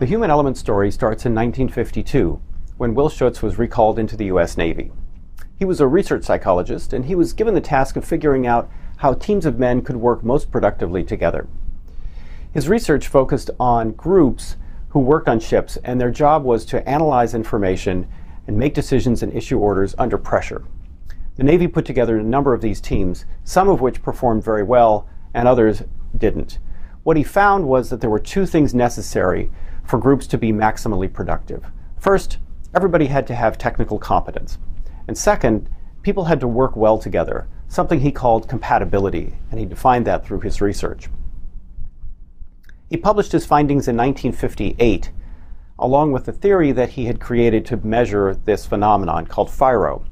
The human element story starts in 1952, when Will Schutz was recalled into the U.S. Navy. He was a research psychologist, and he was given the task of figuring out how teams of men could work most productively together. His research focused on groups who worked on ships, and their job was to analyze information and make decisions and issue orders under pressure. The Navy put together a number of these teams, some of which performed very well and others didn't. What he found was that there were two things necessary for groups to be maximally productive. First, everybody had to have technical competence. And second, people had to work well together, something he called compatibility, and he defined that through his research. He published his findings in 1958, along with the theory that he had created to measure this phenomenon called FIRO.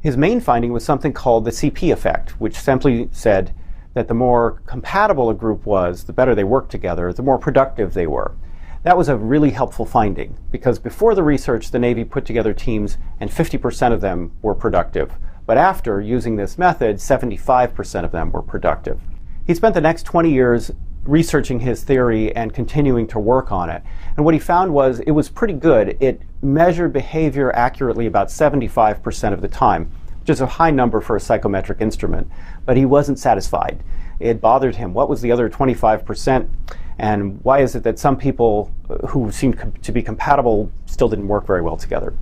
His main finding was something called the CP effect, which simply said that the more compatible a group was, the better they worked together, the more productive they were. That was a really helpful finding, because before the research, the Navy put together teams and 50% of them were productive. But after using this method, 75% of them were productive. He spent the next 20 years researching his theory and continuing to work on it. And what he found was it was pretty good. It measured behavior accurately about 75% of the time, which is a high number for a psychometric instrument. But he wasn't satisfied. It bothered him. What was the other 25%? And why is it that some people who seemed to be compatible still didn't work very well together?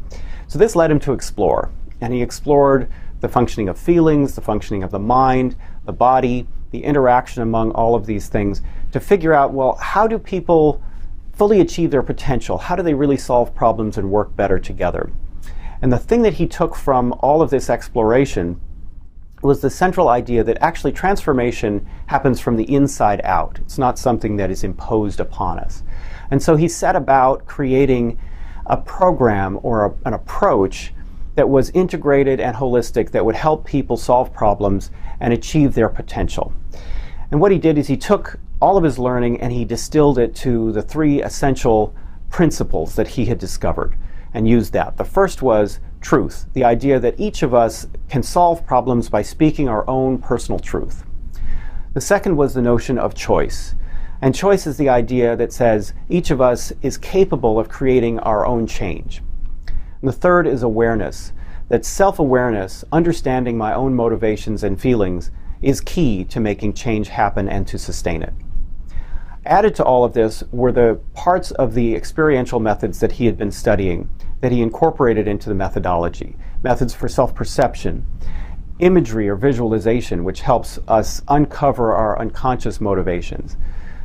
So this led him to explore. And he explored the functioning of feelings, the functioning of the mind, the body, the interaction among all of these things to figure out, well, how do people fully achieve their potential? How do they really solve problems and work better together? And the thing that he took from all of this exploration was the central idea that actually transformation happens from the inside out. It's not something that is imposed upon us. And so he set about creating a program or an approach that was integrated and holistic that would help people solve problems and achieve their potential. And what he did is he took all of his learning and he distilled it to the three essential principles that he had discovered and used that. The first was truth, the idea that each of us can solve problems by speaking our own personal truth. The second was the notion of choice. And choice is the idea that says each of us is capable of creating our own change. And the third is awareness, that self-awareness, understanding my own motivations and feelings, is key to making change happen and to sustain it. Added to all of this were the parts of the experiential methods that he had been studying that he incorporated into the methodology. Methods for self-perception, imagery or visualization, which helps us uncover our unconscious motivations,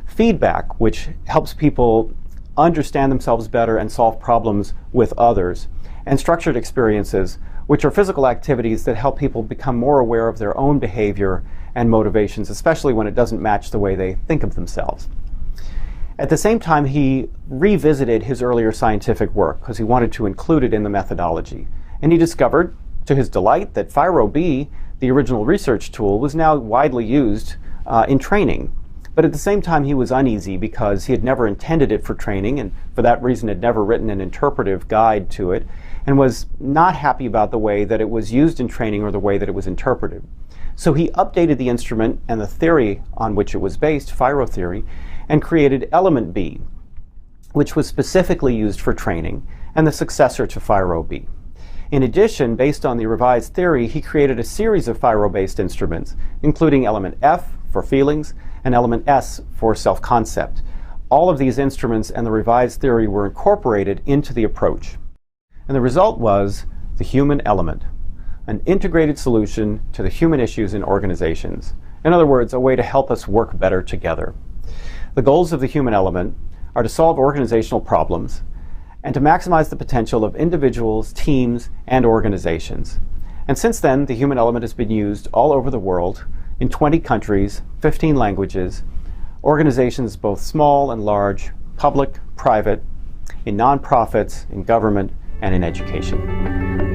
feedback, which helps people understand themselves better and solve problems with others, and structured experiences, which are physical activities that help people become more aware of their own behavior and motivations, especially when it doesn't match the way they think of themselves. At the same time, he revisited his earlier scientific work because he wanted to include it in the methodology. And he discovered, to his delight, that FIRO-B, the original research tool, was now widely used in training. But at the same time, he was uneasy because he had never intended it for training, and for that reason had never written an interpretive guide to it, and was not happy about the way that it was used in training or the way that it was interpreted. So he updated the instrument and the theory on which it was based, FIRO theory, and created Element B, which was specifically used for training, and the successor to FIRO-B. In addition, based on the revised theory, he created a series of FIRO-based instruments, including Element F for feelings and Element S for self-concept. All of these instruments and the revised theory were incorporated into the approach. And the result was the human element, an integrated solution to the human issues in organizations. In other words, a way to help us work better together. The goals of the human element are to solve organizational problems and to maximize the potential of individuals, teams, and organizations. And since then, the human element has been used all over the world in 20 countries, 15 languages, organizations both small and large, public, private, in nonprofits, in government, and in education.